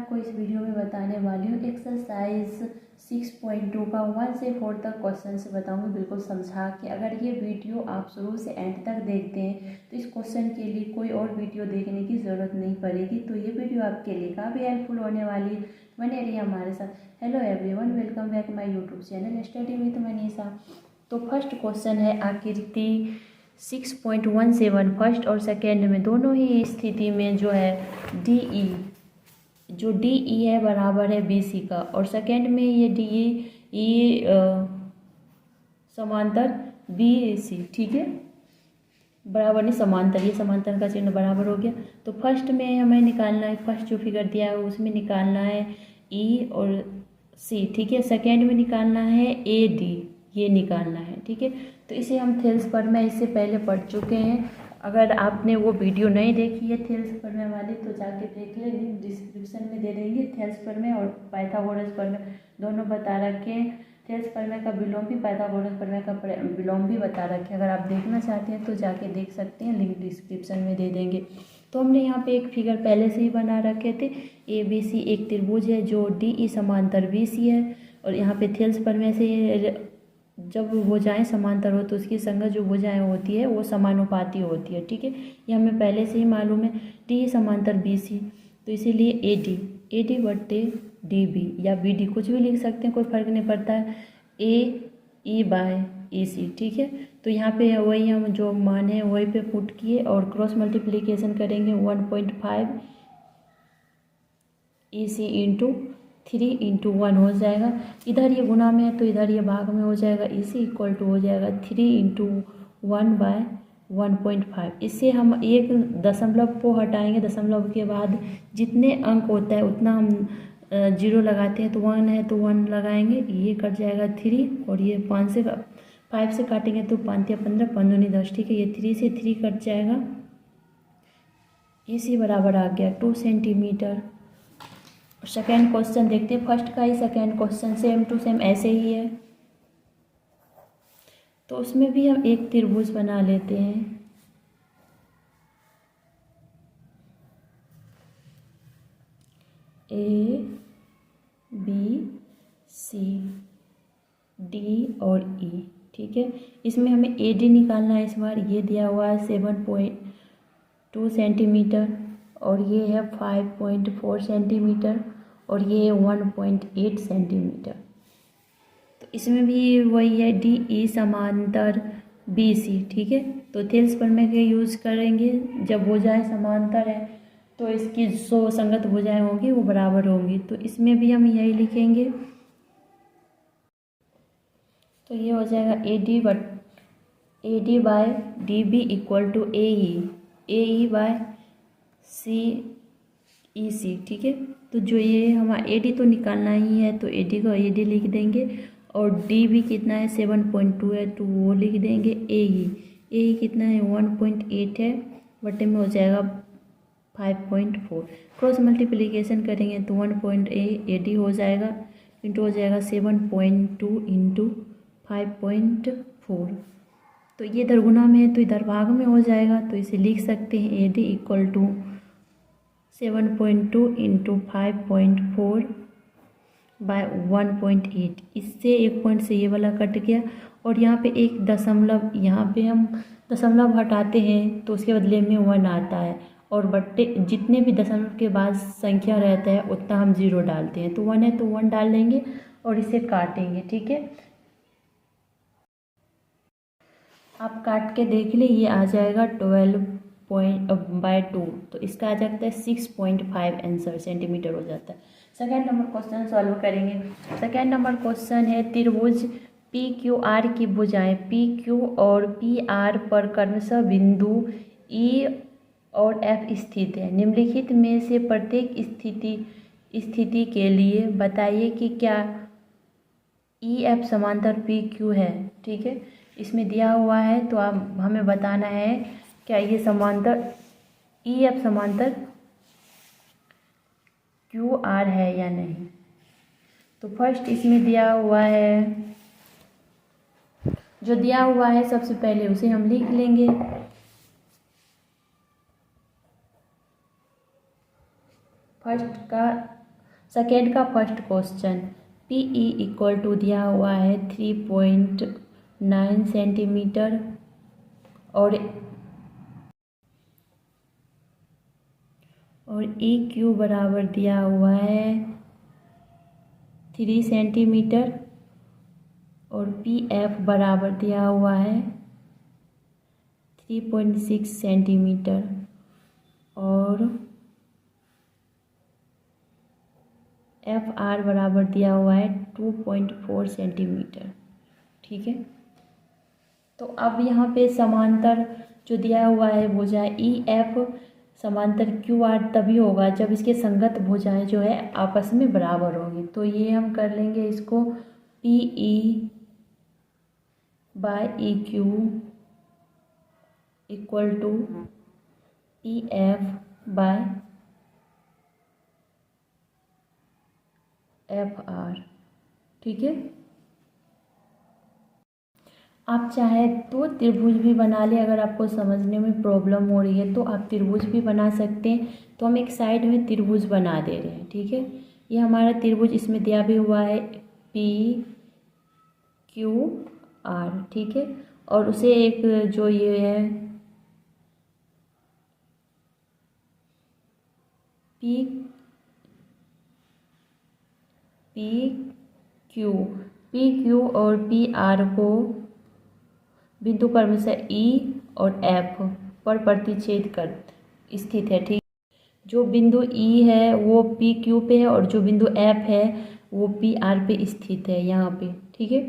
आपको इस वीडियो में बताने वाली हूँ एक्सरसाइज 6.2 का 1 से 4 तक क्वेश्चन से बताऊँगी बिल्कुल समझा के। अगर ये वीडियो आप शुरू से एंड तक देखते हैं तो इस क्वेश्चन के लिए कोई और वीडियो देखने की ज़रूरत नहीं पड़ेगी। तो ये वीडियो आपके लिए काफ़ी हेल्पफुल होने वाली है। बने रहिए हमारे साथ। Hello everyone, welcome back my YouTube channel study with Manisha. तो फर्स्ट क्वेश्चन है आकृति 6.17 फर्स्ट और सेकेंड में दोनों ही स्थिति में जो है DE है बराबर है BC का, और सेकेंड में ये DE समांतर BC, ठीक है, बराबर नहीं समांतर, ये समांतर का चिन्ह बराबर हो गया। तो फर्स्ट में हमें निकालना है, फर्स्ट जो फिगर दिया है उसमें निकालना है E और C, ठीक है। सेकेंड में निकालना है AD, ये निकालना है, ठीक है। तो इसे हम थेल्स प्रमेय में इससे पहले पढ़ चुके हैं। अगर आपने वो वीडियो नहीं देखी है थेल्स प्रमेय वाली तो जाके देख ले, लिंक डिस्क्रिप्शन में दे देंगे। थेल्स प्रमेय और पाइथागोरस प्रमेय दोनों बता रखे हैं। थेल्स प्रमेय का विलोम भी, पाइथागोरस प्रमेय का विलोम भी बता रखे हैं। अगर आप देखना चाहते हैं तो जाके देख सकते हैं, लिंक डिस्क्रिप्शन में दे देंगे। तो हमने यहाँ पे एक फिगर पहले से ही बना रखे थे। ABC एक त्रिभुज है जो DE समांतर BC है, और यहाँ पे थेल्स प्रमेय से जब भुजाएं समांतर हो तो उसकी संगत जो भुजाएं होती है वो समानुपाती होती है, ठीक है। ये हमें पहले से ही मालूम है। DE समांतर BC, तो इसीलिए AD बट्टे DB या BD कुछ भी लिख सकते हैं, कोई फर्क नहीं पड़ता है। AE/AC, ठीक है। तो यहाँ पे वही हम जो मान है वही पे पुट किए और क्रॉस मल्टीप्लिकेशन करेंगे। 1.5 AC इंटू 3 इंटू 1 हो जाएगा। इधर ये गुना में है तो इधर ये भाग में हो जाएगा। AC इक्वल टू हो जाएगा 3 इंटू 1/1.5। इससे हम एक दशमलव को हटाएंगे, दशमलव के बाद जितने अंक होता है उतना हम 0 लगाते हैं। तो 1 है तो 1 लगाएंगे, ये कट जाएगा 3, और ये 5 से काटेंगे तो 5 या 15, 15 10, ठीक है। ये 3 से 3 कट जाएगा। AC बराबर आ गया 2 सेंटीमीटर। सेकेंड क्वेश्चन देखते हैं, फर्स्ट का ही second question same to same ऐसे ही है। तो उसमें भी हम एक त्रिभुज बना लेते हैं। ABC D और E, ठीक है। इसमें हमें AD निकालना है। इस बार ये दिया हुआ है 7.2 सेंटीमीटर, और ये है 5.4 सेंटीमीटर, और ये 1.8 सेंटीमीटर। तो इसमें भी वही है DE समांतर BC, ठीक है। तो थेल्स प्रमेय के यूज़ करेंगे। जब भुजाएं समांतर है तो इसकी जो संगत भुजाएं होंगी वो बराबर होंगी। तो इसमें भी हम यही लिखेंगे। तो ये हो जाएगा AD/DB इक्वल टू AE/CEC, ठीक है। तो जो ये हमारा AD तो निकालना ही है तो AD को AD लिख देंगे, और DB कितना है 7.2 है तो वो लिख देंगे। AE कितना है 1.8 है, बटे में हो जाएगा 5.4। क्रॉस मल्टीप्लिकेशन करेंगे तो 1.8 AD हो जाएगा, इंटू हो जाएगा 7.2 इंटू 5.4। तो ये इधर गुना में है तो इधर भाग में हो जाएगा। तो इसे लिख सकते हैं AD इक्वल टू 7.2 इंटू 5.4/1.8। इससे एक पॉइंट से ये वाला कट गया, और यहाँ पे एक दशमलव, यहाँ पे हम दशमलव हटाते हैं तो उसके बदले में 1 आता है, और बट्टे जितने भी दशमलव के बाद संख्या रहता है उतना हम 0 डालते हैं। तो 1 है तो 1 डाल देंगे और इसे काटेंगे, ठीक है। आप काट के देख ले, ये आ जाएगा 12/2, तो इसका आ जाता है 6.5 आंसर सेंटीमीटर हो जाता है। सेकेंड नंबर क्वेश्चन सॉल्व करेंगे। सेकेंड नंबर क्वेश्चन है त्रिभुज PQR की भुजाएं PQ और PR पर क्रमशः बिंदु E और F स्थित है। निम्नलिखित में से प्रत्येक स्थिति के लिए बताइए कि क्या EF समांतर PQ है, ठीक है। इसमें दिया हुआ है तो आप हमें बताना है क्या ये समांतर EF समांतर QR है या नहीं। तो फर्स्ट इसमें दिया हुआ है, जो दिया हुआ है सबसे पहले उसे हम लिख लेंगे। फर्स्ट का सेकेंड का first question, P E equal to दिया हुआ है 3.9 सेंटीमीटर और ई क्यू बराबर दिया हुआ है 3 सेंटीमीटर और पी एफ बराबर दिया हुआ है 3.6 सेंटीमीटर और एफ आर बराबर दिया हुआ है 2.4 सेंटीमीटर। ठीक है, तो अब यहाँ पे समांतर जो दिया हुआ है भुजाएं ई एफ समांतर क्यू आर तभी होगा जब इसके संगत भुजाएं जो है आपस में बराबर होगी। तो ये हम कर लेंगे इसको P E by E Q equal to E F by F R. ठीक है, आप चाहे तो त्रिभुज भी बना लें, अगर आपको समझने में प्रॉब्लम हो रही है तो आप त्रिभुज भी बना सकते हैं। तो हम एक साइड में त्रिभुज बना दे रहे हैं। ठीक है, ये हमारा त्रिभुज, इसमें दिया भी हुआ है पी क्यू आर। ठीक है, और उसे एक जो ये है पी क्यू और पी आर को बिंदु क्रम से ई और एफ पर प्रतिच्छेद कर स्थित है। ठीक, जो बिंदु ई है वो पी क्यू पे है और जो बिंदु एफ है वो पी आर पे स्थित है यहाँ पे। ठीक है,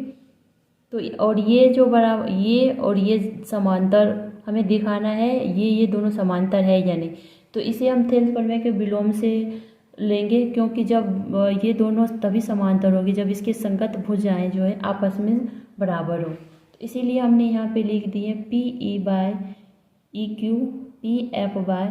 तो और ये जो बराबर ये और ये समांतर हमें दिखाना है, ये दोनों समांतर है या नहीं। तो इसे हम थेल्स प्रमेय के विलोम से लेंगे, क्योंकि जब ये दोनों तभी समांतर होगी जब इसके संगत भुजाएं जो है आपस में बराबर हो। तो इसीलिए हमने यहाँ पे लिख दिए P E by E Q P F by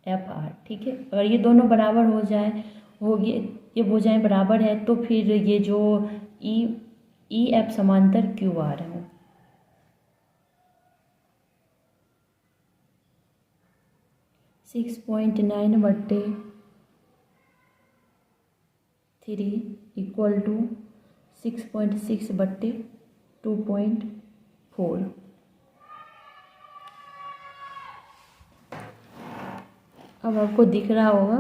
F R. ठीक है, अगर ये दोनों बराबर हो जाए होगी, ये भुजाएं बराबर है तो फिर ये जो ई एफ समांतर क्यू आर है। 6.9 बट्टे 3 इक्वल टू 6.6 बट्टे 2.4। अब आपको दिख रहा होगा।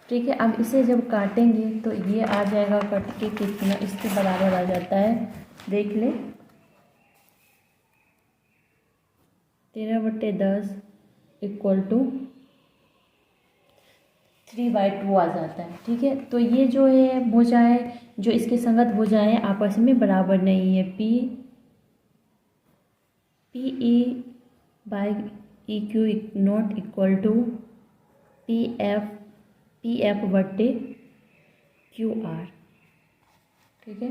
ठीक है, अब इसे जब काटेंगे तो ये आ जाएगा कट के कितना इसके बराबर आ जाता है, देख ले 13/10 इक्वल टू 3/2 आ जाता है। ठीक है, तो ये जो है भुजाएं जो इसके संगत भुजाएं आपस में बराबर नहीं है। P E by E Q not equal to P F बट्टे क्यू आर। ठीक है,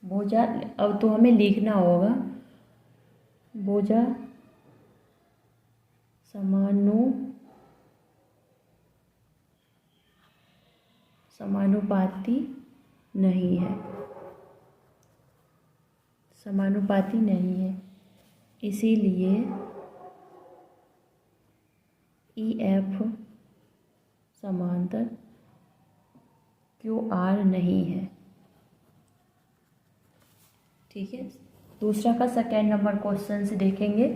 भुजा अब तो हमें लिखना होगा भुजा समानुपाती नहीं है, समानुपाती नहीं है, इसीलिए ई एफ समांतर क्यू आर नहीं है। ठीक है, दूसरा का सेकेंड नंबर क्वेश्चन से देखेंगे।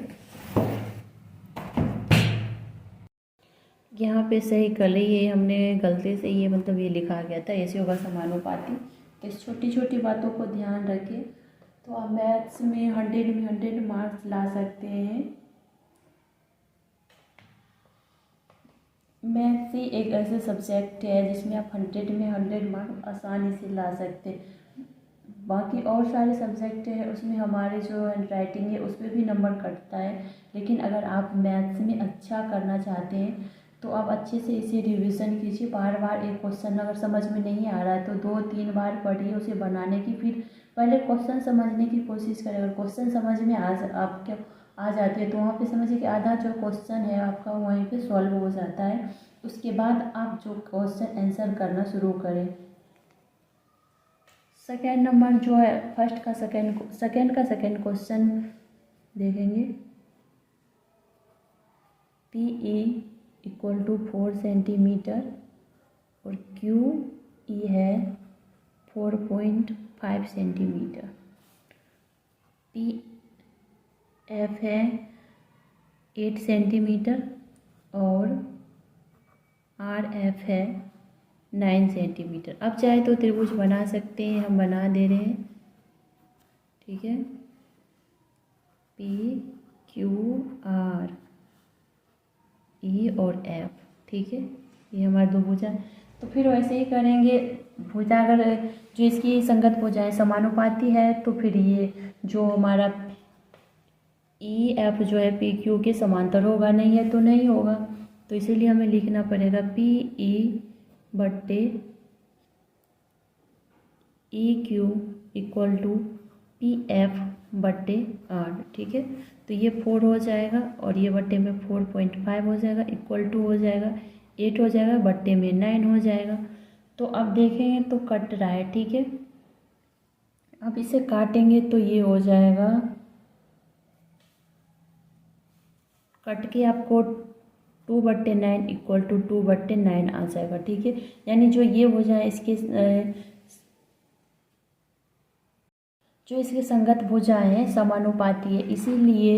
यहाँ पे सही कर ये हमने गलती से ये मतलब ये लिखा गया था, ऐसे होगा समानुपाती। तो इस छोटी छोटी बातों को ध्यान रखें तो आप मैथ्स में 100 मार्क्स ला सकते हैं। मैथ्स ही एक ऐसे सब्जेक्ट है जिसमें आप 100 मार्क्स आसानी से ला सकते हैं। बाकी और सारे सब्जेक्ट है उसमें हमारे जो हैंड राइटिंग है उस पर भी नंबर कटता है, लेकिन अगर आप मैथ्स में अच्छा करना चाहते हैं तो आप अच्छे से इसे रिवीजन कीजिए। बार बार एक क्वेश्चन अगर समझ में नहीं आ रहा है तो 2-3 बार पढ़िए उसे बनाने की, फिर पहले क्वेश्चन समझने की कोशिश करें। अगर क्वेश्चन समझ में आपके आ जाती है तो वहाँ पे समझिए कि आधा जो क्वेश्चन है आपका वहीं पे सॉल्व हो जाता है। उसके बाद आप जो क्वेश्चन आंसर करना शुरू करें। सेकेंड नंबर जो है फर्स्ट का सेकेंड क्वेश्चन देखेंगे। P E equal to 4 centimetre और क्यू ई है 4.5 सेंटीमीटर। पी एफ है 8 सेंटीमीटर और आर एफ है 9 सेंटीमीटर। अब चाहे तो त्रिभुज बना सकते हैं, हम बना दे रहे हैं, ठीक है। पी क्यू आर ई और एफ, ठीक है, ये हमारे दो भुजा। तो फिर वैसे ही करेंगे, भुजा अगर जो इसकी संगत भुजाएं समानुपाती है तो फिर ये जो हमारा ई एफ जो है पी क्यू के समांतर होगा, नहीं है तो नहीं होगा। तो इसीलिए हमें लिखना पड़ेगा पी ई बट्टे E Q equal to P F बट्टे आर, ठीक है। तो ये 4 हो जाएगा और ये बट्टे में 4.5 हो जाएगा, इक्वल टू हो जाएगा 8 हो जाएगा, बट्टे में 9 हो जाएगा। तो अब देखेंगे तो कट रहा है, ठीक है। अब इसे काटेंगे तो ये हो जाएगा, कट के आपको 2/9 इक्वल टू 2/9 आ जाएगा, ठीक है। यानी जो ये हो जाए इसके जो इसके संगत भुजाएं हैं समानुपाती है, इसीलिए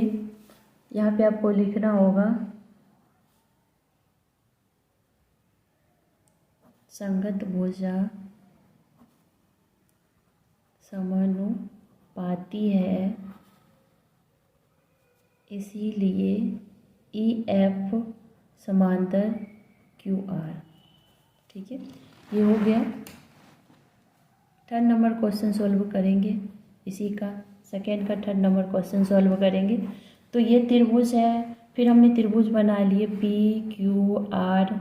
यहाँ पे आपको लिखना होगा संगत भुजा समानुपाती है, इसीलिए ई एफ समांतर क्यू आर, ठीक है। ये हो गया। 3rd नंबर क्वेश्चन सॉल्व करेंगे, इसी का सेकेंड का 3rd नंबर क्वेश्चन सॉल्व करेंगे। तो ये त्रिभुज है, फिर हमने त्रिभुज बना लिए पी क्यू आर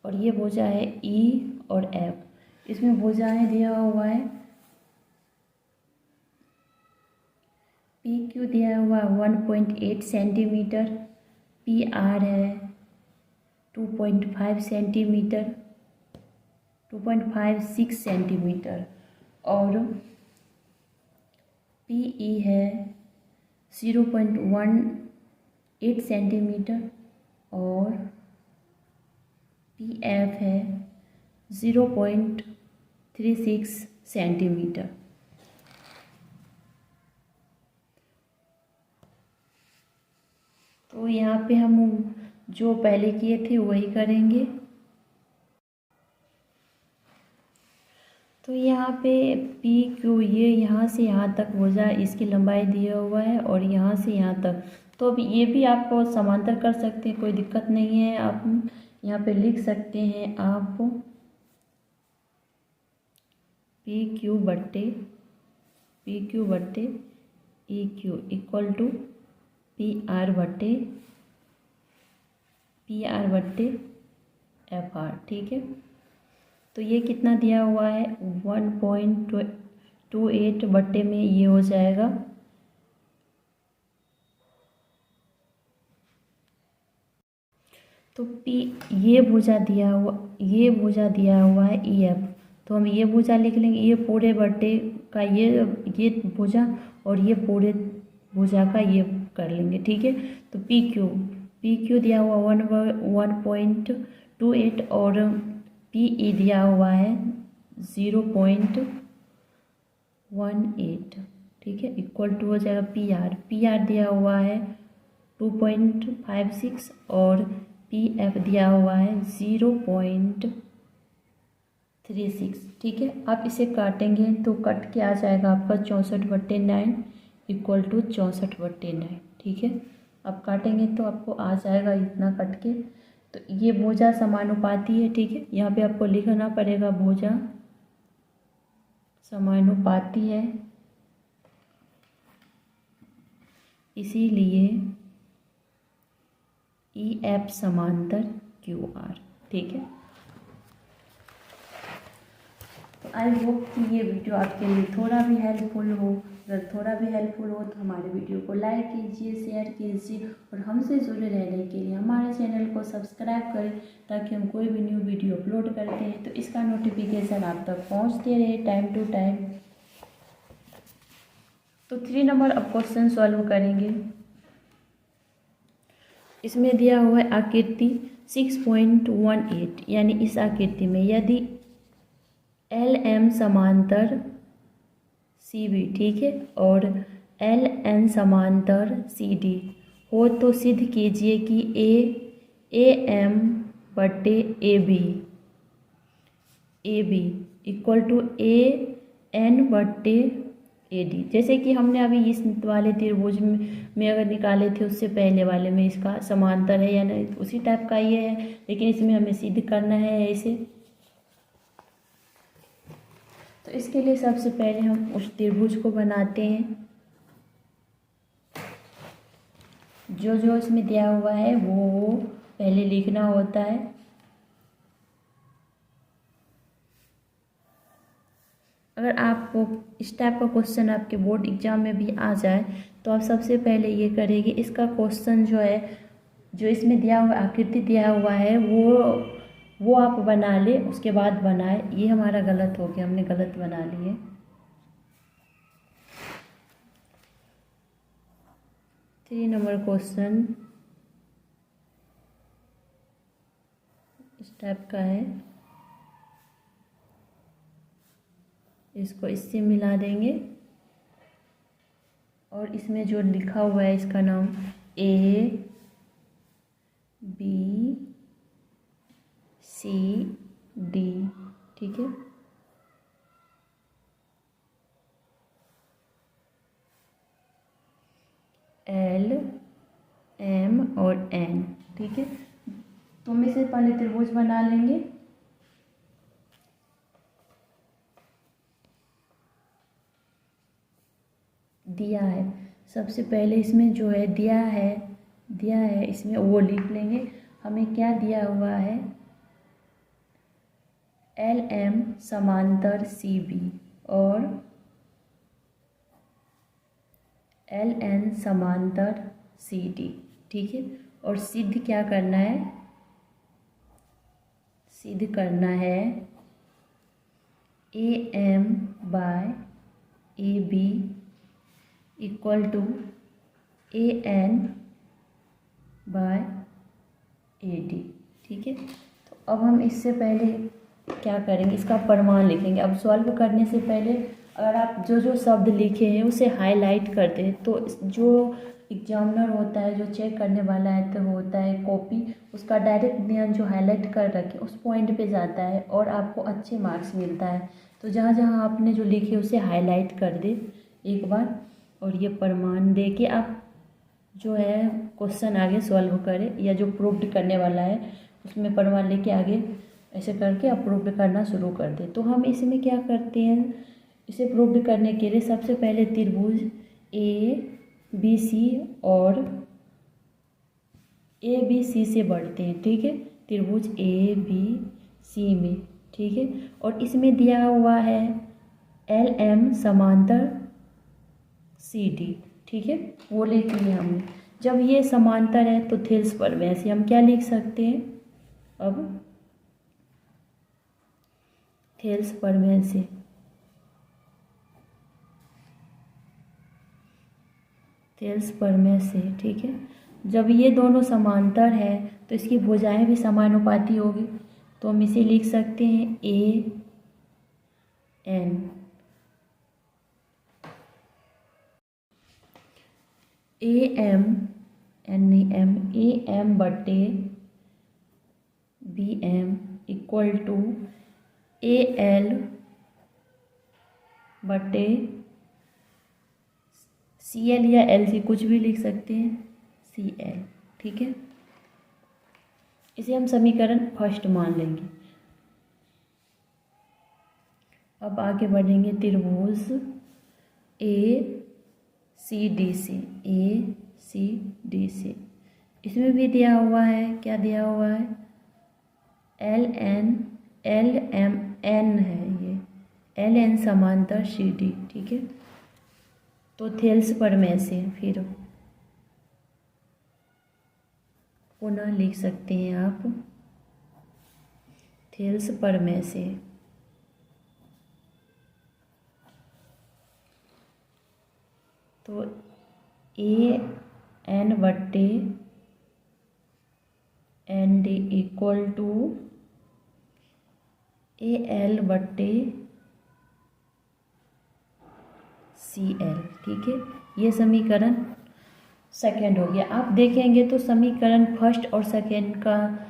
और ये भुजा है ई और एफ। इसमें भुजाएं दिया हुआ है, पी क्यू दिया हुआ है 1.8 सेंटीमीटर, पी आर है 2.5 सेंटीमीटर, 2.56 सेंटीमीटर और पी ई है 0.18 सेंटीमीटर और पी एफ है 0.36 सेंटीमीटर। तो यहाँ पे हम जो पहले किए थे वही करेंगे। तो यहाँ पे पी क्यू ये यहाँ से यहाँ तक भुजा, इसकी लंबाई दिया हुआ है और यहाँ से यहाँ तक। तो अब ये भी आप समांतर कर सकते हैं, कोई दिक्कत नहीं है। आप यहाँ पे लिख सकते हैं आप पी क्यू बट्टे E Q equal to P R बट्टे एफ आर, ठीक है। तो ये कितना दिया हुआ है 1.28 बट्टे में ये हो जाएगा तो पी ये भुजा दिया हुआ है ई एफ। तो हम ये भुजा लिख लेंगे, ये पूरे बट्टे का ये भुजा और ये पूरे भुजा का ये कर लेंगे, ठीक है। तो पी क्यू दिया हुआ 1.28 और पी ई दिया हुआ है 0.18, ठीक है, इक्वल टू हो जाएगा पी आर दिया हुआ है 2.56 और पी एफ दिया हुआ है 0.36, ठीक है। आप इसे काटेंगे तो कट के आ जाएगा आपका 64/9 इक्वल टू 64/9, ठीक है। अब काटेंगे तो आपको आ जाएगा इतना कट के। तो ये भुजा समानुपाती है, ठीक है। यहाँ पे आपको लिखना पड़ेगा भुजा समानुपाती है, इसीलिए ई एफ समांतर क्यू आर, ठीक है। तो आई होप कि ये वीडियो आपके लिए थोड़ा भी हेल्पफुल हो। अगर थोड़ा भी हेल्पफुल हो तो हमारे वीडियो को लाइक कीजिए, शेयर कीजिए और हमसे जुड़े रहने के लिए हमारे चैनल को सब्सक्राइब करें, ताकि हम कोई भी न्यू वीडियो अपलोड करते हैं तो इसका नोटिफिकेशन आप तक पहुंचते रहे टाइम टू टाइम। तो 3 नंबर अब क्वेश्चन सॉल्व करेंगे। इसमें दिया हुआ है आकृति 6.18, यानी इस आकृति में यदि एल एम समांतर सी बी, ठीक है, और एल एन समांतर सी डी हो तो सिद्ध कीजिए कि ए एम बटे A B equal to A N बटे ए डी। जैसे कि हमने अभी इस वाले त्रिभुज में अगर निकाले थे उससे पहले वाले में इसका समांतर है या नहीं, उसी टाइप का ये है, लेकिन इसमें हमें सिद्ध करना है ऐसे। तो इसके लिए सबसे पहले हम उस त्रिभुज को बनाते हैं। जो जो इसमें दिया हुआ है वो पहले लिखना होता है। अगर आपको इस टाइप का क्वेश्चन आपके बोर्ड एग्जाम में भी आ जाए तो आप सबसे पहले ये करेंगे, इसका क्वेश्चन जो है, जो इसमें दिया हुआ आकृति दिया हुआ है वो आप बना ले, उसके बाद बनाए। ये हमारा गलत हो गया, हमने गलत बना लिए। थ्री नंबर क्वेश्चन इस टाइप का है, इसको इससे मिला देंगे और इसमें जो लिखा हुआ है इसका नाम ए बी सी डी, ठीक है। एल एम और एन, ठीक है। तो हम इसे पहले त्रिभुज बना लेंगे। दिया है, सबसे पहले इसमें जो है दिया है इसमें वो लिख लेंगे। हमें क्या दिया हुआ है, एल एम समांतर सी बी और एल एन समांतर सी डी, ठीक है। और सिद्ध क्या करना है, सिद्ध करना है A M by A B equal to A N by A D, ठीक है। तो अब हम इससे पहले क्या करेंगे, इसका प्रमाण लिखेंगे। अब सॉल्व करने से पहले अगर आप जो जो शब्द लिखे हैं उसे हाईलाइट कर दें तो जो एग्जामिनर होता है, जो चेक करने वाला है तो होता है कॉपी, उसका डायरेक्ट ध्यान जो हाईलाइट कर रखे उस पॉइंट पे जाता है और आपको अच्छे मार्क्स मिलता है। तो जहाँ जहाँ आपने जो लिखे उसे हाईलाइट कर दे एक बार, और ये प्रमाण दे के आप जो है क्वेश्चन आगे सॉल्व करें, या जो प्रूव्ड करने वाला है उसमें प्रमाण लेके आगे ऐसे करके आप प्रूव्ड करना शुरू कर दें। तो हम इसमें क्या करते हैं, इसे प्रूव्ड करने के लिए सबसे पहले त्रिभुज ए बी सी और ए बी सी से बढ़ते हैं, ठीक है। त्रिभुज ए बी सी में, ठीक है। और इसमें दिया हुआ है एल एम समांतर सी डी, ठीक है, वो लिख लिया हमने। जब ये समांतर है तो थेल्स पर वैसे हम क्या लिख सकते हैं, अब थेल्स पर वैसे थेल्स पर में से, ठीक है। जब ये दोनों समांतर है तो इसकी भुजाएं भी समानुपाती होगी, तो हम इसे लिख सकते हैं ए एन ए एम बटे B M equal to A L बटे सी एल या एल सी, कुछ भी लिख सकते हैं, सी एल, ठीक है। इसे हम समीकरण फर्स्ट मान लेंगे। अब आगे बढ़ेंगे त्रिभुज ए सी डी से, इसमें भी दिया हुआ है, क्या दिया हुआ है, एल एम एन है, ये एल एन समांतर सी डी, ठीक है। तो थेल्स पर में से फिर पुनः लिख सकते हैं आप, थेल्स पर में से, तो ए एन बट्टे N D equal to A L बट्टे सी एल। ठीक है, ये समीकरण सेकेंड हो गया। आप देखेंगे तो समीकरण फर्स्ट और सेकेंड का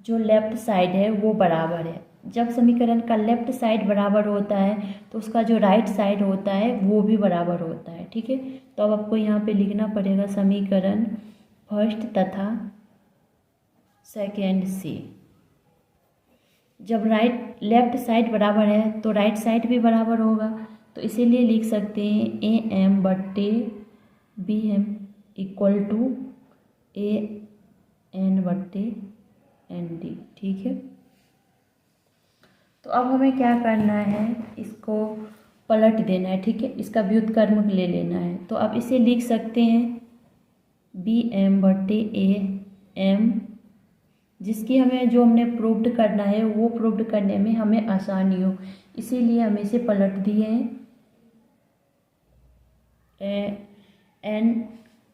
जो लेफ्ट साइड है वो बराबर है। जब समीकरण का लेफ्ट साइड बराबर होता है तो उसका जो राइट साइड होता है वो भी बराबर होता है। ठीक है, तो अब आपको यहाँ पे लिखना पड़ेगा समीकरण फर्स्ट तथा सेकेंड से। जब लेफ्ट साइड बराबर है तो राइट साइड भी बराबर होगा, तो इसीलिए लिख सकते हैं ए एम बट्टे B M equal to A N बट्टे एन डी। ठीक है, तो अब हमें क्या करना है, इसको पलट देना है। ठीक है, इसका व्युत्क्रम ले लेना है। तो अब इसे लिख सकते हैं बी एम बट्टे ए एम, जिसकी हमें जो हमने प्रूव्ड करना है वो प्रूव्ड करने में हमें आसानी हो, इसीलिए हम इसे पलट दिए हैं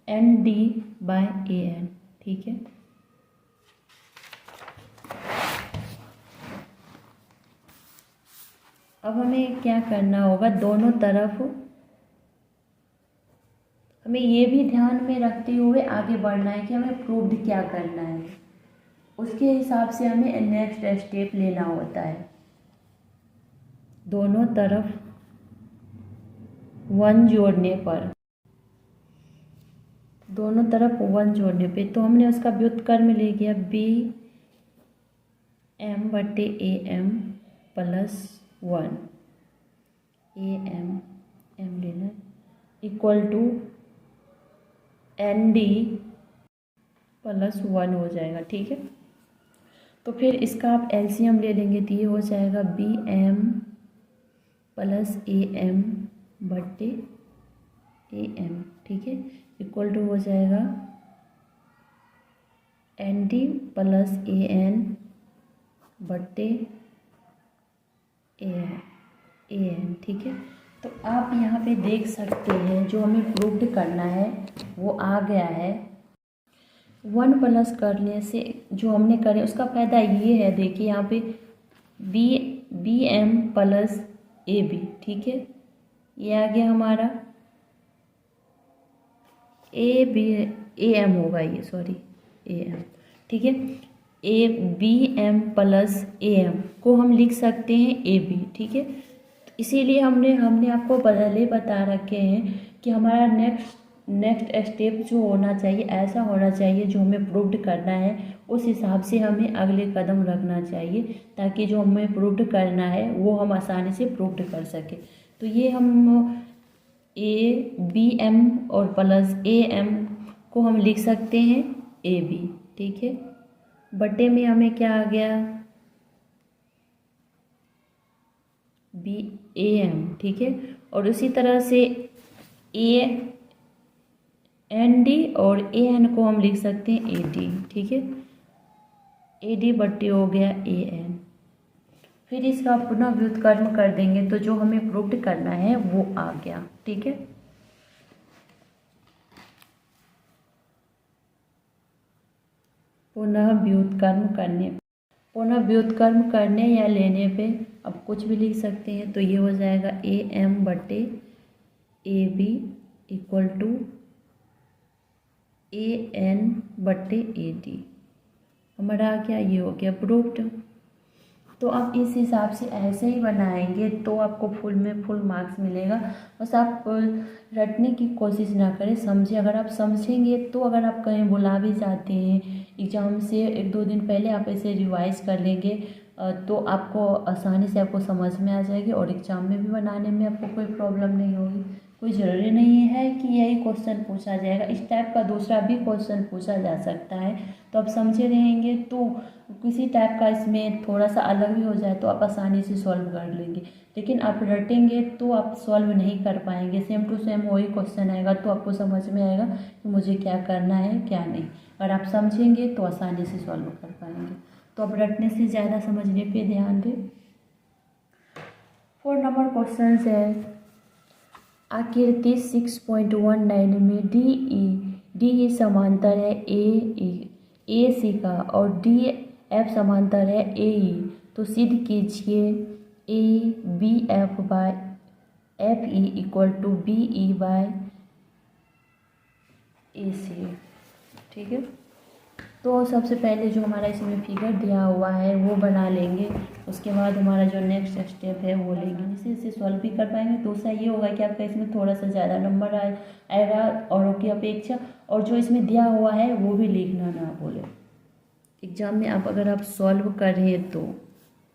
N D bye A N. ठीक है, अब हमें क्या करना होगा, दोनों तरफ हमें ये भी ध्यान में रखते हुए आगे बढ़ना है कि हमें प्रूव्ड क्या करना है, उसके हिसाब से हमें नेक्स्ट स्टेप लेना होता है। दोनों तरफ 1 जोड़ने पर, दोनों तरफ 1 जोड़ने पे तो हमने उसका व्युत्क्रम ले गया बी एम बट्टे A M plus 1, A M लेना equal to N D plus 1 हो जाएगा। ठीक है, तो फिर इसका आप एलसीएम ले लेंगे तो ये हो जाएगा B M plus A M बट्टे ए एम। ठीक है, इक्वल टू हो जाएगा N D plus A N बट्टे ए एन। ठीक है, तो आप यहाँ पे देख सकते हैं जो हमें प्रूव्ड करना है वो आ गया है। 1 प्लस करने से जो हमने करे उसका फ़ायदा ये है, देखिए यहाँ पे B M plus A B. ठीक है, ये आ गया हमारा ए बी ए एम होगा ये, सॉरी ए एम। ठीक है, A B M plus A M को हम लिख सकते हैं ए बी। ठीक है, तो इसीलिए हमने आपको पहले बता रखे हैं कि हमारा नेक्स्ट स्टेप जो होना चाहिए ऐसा होना चाहिए, जो हमें प्रूव्ड करना है उस हिसाब से हमें अगले कदम रखना चाहिए, ताकि जो हमें प्रूव्ड करना है वो हम आसानी से प्रूव्ड कर सकें। तो ये हम ए बी एम और प्लस ए एम को हम लिख सकते हैं ए बी। ठीक है, बटे में हमें क्या आ गया बी ए एम। ठीक है, और उसी तरह से ए एन डी और ए एन को हम लिख सकते हैं ए डी। ठीक है, ए डी बट्टे हो गया ए एन। फिर इसका पुनः व्युत्क्रम कर देंगे तो जो हमें प्रूव्ड करना है वो आ गया। ठीक है, पुनः व्युत्क्रम करने या लेने पे अब कुछ भी लिख सकते हैं, तो ये हो जाएगा ए एम बट्टे A B equal to A N बट्टे ए डी। हमारा क्या ये हो गया प्रूव्ड। तो आप इस हिसाब से ऐसे ही बनाएंगे तो आपको फुल में फुल मार्क्स मिलेगा। बस आप रटने की कोशिश ना करें, समझे। अगर आप समझेंगे तो अगर आप कहीं बुला भी जाते हैं एग्ज़ाम से 1-2 दिन पहले आप इसे रिवाइज़ कर लेंगे तो आपको आसानी से आपको समझ में आ जाएगी और एग्ज़ाम में भी बनाने में आपको कोई प्रॉब्लम नहीं होगी। कोई ज़रूरी नहीं है कि यही क्वेश्चन पूछा जाएगा, इस टाइप का दूसरा भी क्वेश्चन पूछा जा सकता है। तो आप समझे रहेंगे तो किसी टाइप का इसमें थोड़ा सा अलग भी हो जाए तो आप आसानी से सॉल्व कर लेंगे, लेकिन आप रटेंगे तो आप सॉल्व नहीं कर पाएंगे। सेम टू सेम वही क्वेश्चन आएगा तो आपको समझ में आएगा कि मुझे क्या करना है क्या नहीं। अगर आप समझेंगे तो आसानी से सॉल्व कर पाएंगे। तो आप रटने से ज़्यादा समझने पे ध्यान दें। 4 नंबर क्वेश्चन है आकृति 6.19 में डी ई समांतर है ए सी का और डी एफ समांतर है ए ई, तो सिद्ध कीजिए A B F by F E equal to B E by A C. ठीक है, तो सबसे पहले जो हमारा इसमें फिगर दिया हुआ है वो बना लेंगे, उसके बाद हमारा जो नेक्स्ट स्टेप है वो लेंगे। जैसे इसे सॉल्व भी कर पाएंगे तो उससे ये होगा कि आपका इसमें थोड़ा सा ज़्यादा नंबर आएगा औरों की अपेक्षा, और जो इसमें दिया हुआ है वो भी लिखना ना भूलें। एग्ज़ाम में आप अगर आप सॉल्व कर रहे हैं तो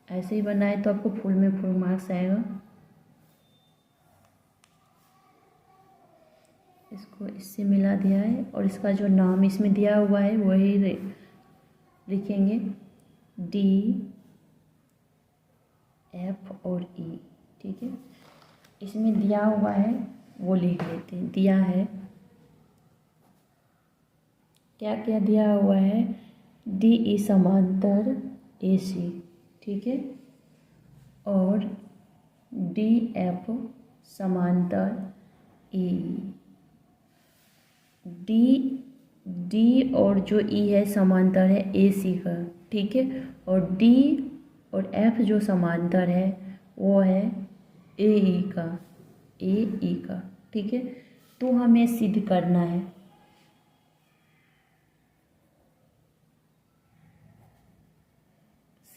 ऐसे ही बनाए तो आपको फुल में फुल मार्क्स आएगा। इसको इससे मिला दिया है और इसका जो नाम इसमें दिया हुआ है वही लिखेंगे, डी एफ और ई। ठीक है, इसमें दिया हुआ है वो लिख लेते हैं। दिया है, क्या क्या दिया हुआ है, डी ई समांतर ए सी। ठीक है, और डी एफ समांतर ई। डी और जो ई है समांतर है ए सी का। ठीक है, और डी और एफ जो समांतर है वो है ए ई का, ए ई का। ठीक है, तो हमें सिद्ध करना है,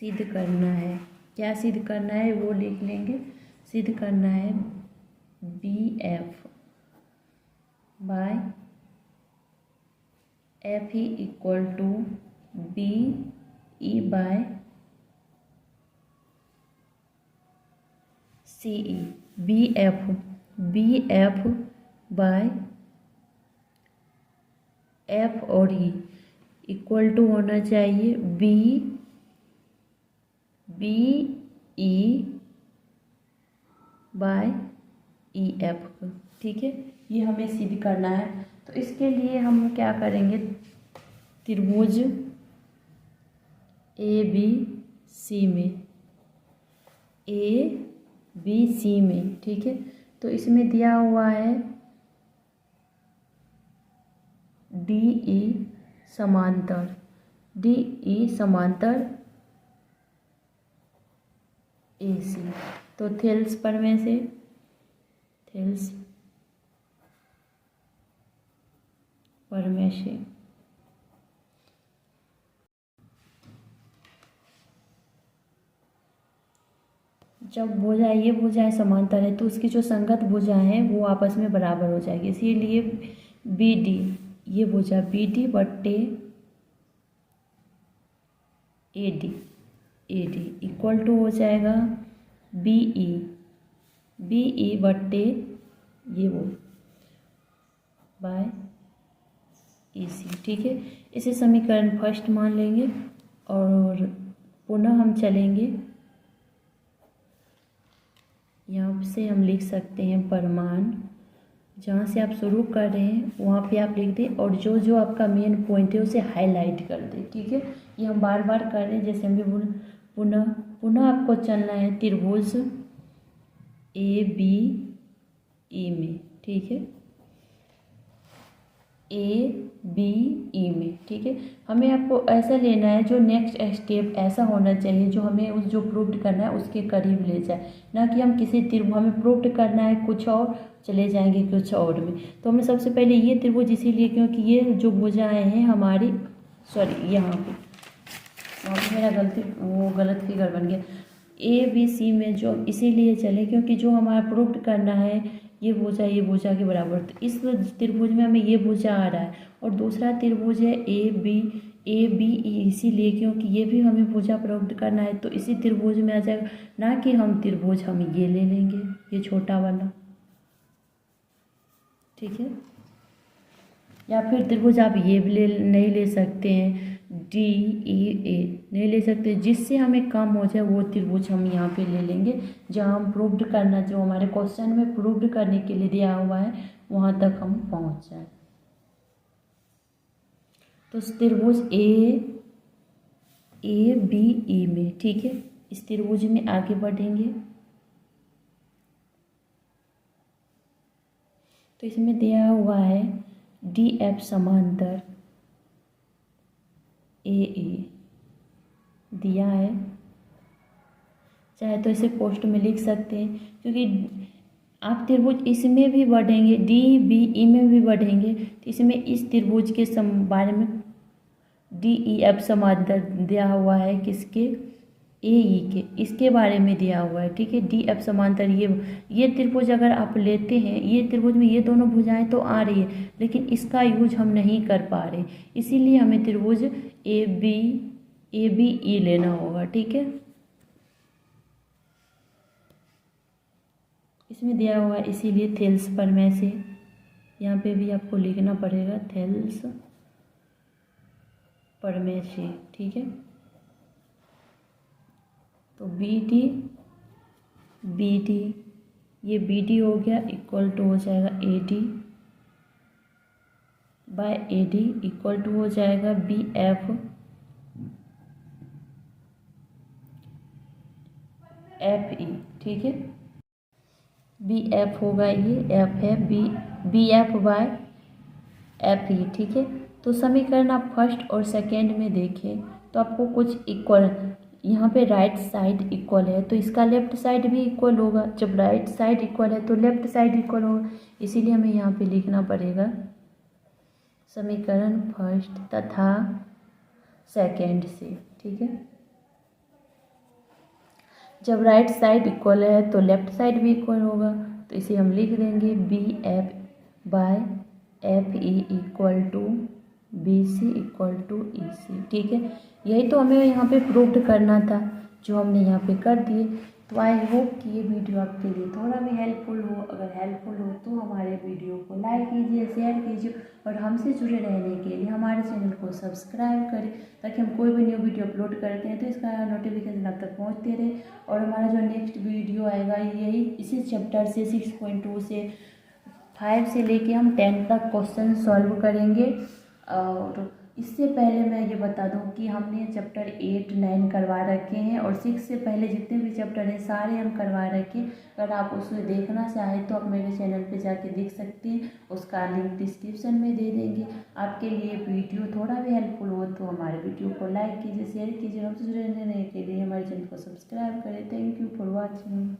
सिद्ध करना है। क्या सिद्ध करना है वो लिख लेंगे। सिद्ध करना है B F by F E equal to B E by C E. B F by F और ई इक्वल टू होना चाहिए B E by E F का। ठीक है, ये हमें सिद्ध करना है। तो इसके लिए हम क्या करेंगे, त्रिभुज ए बी सी में, ए बी सी में। ठीक है, तो इसमें दिया हुआ है डी ई समांतर, डी ई समांतर ए सी। तो थेल्स पर में से थेल्स पर में से जब भुजाएं ये भुजाएं समांतर है तो उसकी जो संगत भुजाएं हैं वो आपस में बराबर हो जाएगी। इसीलिए बी डी, ये भुजा बी डी बट्टे ए डी इक्वल टू हो जाएगा बी ई बट्टे ये वो बाय ई सी। ठीक है, इसे समीकरण फर्स्ट मान लेंगे और पुनः हम चलेंगे। यहाँ से हम लिख सकते हैं परिमाण, जहाँ से आप शुरू कर रहे हैं वहाँ पे आप लिख दें और जो जो आपका मेन पॉइंट है उसे हाईलाइट कर दें। ठीक है, ये हम बार बार कर रहे हैं। जैसे हम पुनः आपको चलना है त्रिभुज ए बी ई में। ठीक है, ए बी ई में। ठीक है, हमें आपको ऐसा लेना है जो नेक्स्ट स्टेप ऐसा होना चाहिए जो हमें उस जो प्रूव्ड करना है उसके करीब ले जाए, ना कि हम किसी त्रिभुज, हमें प्रूव्ड करना है कुछ और चले जाएंगे कुछ और में। तो हमें सबसे पहले ये त्रिभुज इसीलिए क्योंकि ये जो भुजाएं हैं हमारी, सॉरी यहाँ पे मेरा गलत फिगर बन गया। ए बी सी में जो इसीलिए चले क्योंकि जो हमारा प्रूव्ड करना है ये भुजा के बराबर, तो इस त्रिभुज में हमें ये भुजा आ रहा है और दूसरा त्रिभुज है ए बी ई, इसीलिए क्योंकि ये भी हमें भुजा प्रूव्ड करना है तो इसी त्रिभुज में आ जाएगा, ना कि हम त्रिभुज हम ये ले लेंगे, ये छोटा वाला। ठीक है, या फिर त्रिभुज आप ये भी नहीं ले सकते हैं, डी ई ए नहीं ले सकते, जिससे हमें कम हो जाए वो त्रिभुज हम यहाँ पे ले लेंगे जहाँ हम प्रूव्ड करना, जो हमारे क्वेश्चन में प्रूव्ड करने के लिए दिया हुआ है वहाँ तक हम पहुँच जाए। तो त्रिभुज ए बी ई में। ठीक है, इस त्रिभुज में आगे बढ़ेंगे तो इसमें दिया हुआ है डी एफ समांतर AE दिया है, चाहे तो इसे पोस्ट में लिख सकते हैं, क्योंकि आप त्रिभुज इसमें भी बढ़ेंगे, DBE में भी बढ़ेंगे, तो इसमें इस त्रिभुज के बारे में DEF समांतर दिया हुआ है, किसके, AE के, इसके बारे में दिया हुआ है, ठीक है। DF समांतर ये त्रिभुज अगर आप लेते हैं, ये त्रिभुज में ये दोनों भुजाएं तो आ रही है, लेकिन इसका यूज हम नहीं कर पा रहे, इसीलिए हमें त्रिभुज ABE लेना होगा, ठीक है। इसमें दिया हुआ है, इसीलिए थेल्स प्रमेय से यहाँ पे भी आपको लिखना पड़ेगा, थेल्स प्रमेय से, ठीक है। तो BD ये BD हो गया, इक्वल टू हो जाएगा AD by AD, equal to हो जाएगा BF FE, ठीक है। BF होगा, ये F है, BF बाय FE, ठीक है। तो समीकरण आप फर्स्ट और सेकेंड में देखें तो आपको कुछ इक्वल, यहाँ पे राइट साइड इक्वल है तो इसका लेफ्ट साइड भी इक्वल होगा, जब राइट साइड इक्वल है तो लेफ्ट साइड इक्वल होगा, इसीलिए हमें यहाँ पे लिखना पड़ेगा समीकरण फर्स्ट तथा सेकेंड से, ठीक है। जब राइट साइड इक्वल है तो लेफ्ट साइड भी इक्वल होगा, तो इसे हम लिख देंगे BF by FE equal to BC equal to EC, ठीक है। यही तो हमें यहाँ पे प्रूव्ड करना था, जो हमने यहाँ पे कर दिए। तो आई होप कि ये वीडियो आपके लिए थोड़ा भी हेल्पफुल हो। अगर हेल्पफुल हो तो हमारे वीडियो को लाइक कीजिए, शेयर कीजिए और हमसे जुड़े रहने के लिए हमारे चैनल को सब्सक्राइब करें, ताकि हम कोई भी न्यू वीडियो अपलोड करते हैं तो इसका नोटिफिकेशन आप तक पहुँचते रहे। और हमारा जो नेक्स्ट वीडियो आएगा यही इसी चैप्टर से 6.2 से 5 से लेके हम 10 तक क्वेश्चन सॉल्व करेंगे। और इससे पहले मैं ये बता दूं कि हमने चैप्टर 8, 9 करवा रखे हैं और 6 से पहले जितने भी चैप्टर हैं सारे हम करवा रखे हैं। अगर आप उसे देखना चाहें तो आप मेरे चैनल पे जाके देख सकते हैं, उसका लिंक डिस्क्रिप्शन में दे देंगे। आपके लिए वीडियो थोड़ा भी हेल्पफुल हो तो हमारे वीडियो को लाइक कीजिए, शेयर कीजिए, हमसे जुड़े रहने के लिए हमारे चैनल को सब्सक्राइब करें। Thank you for watching.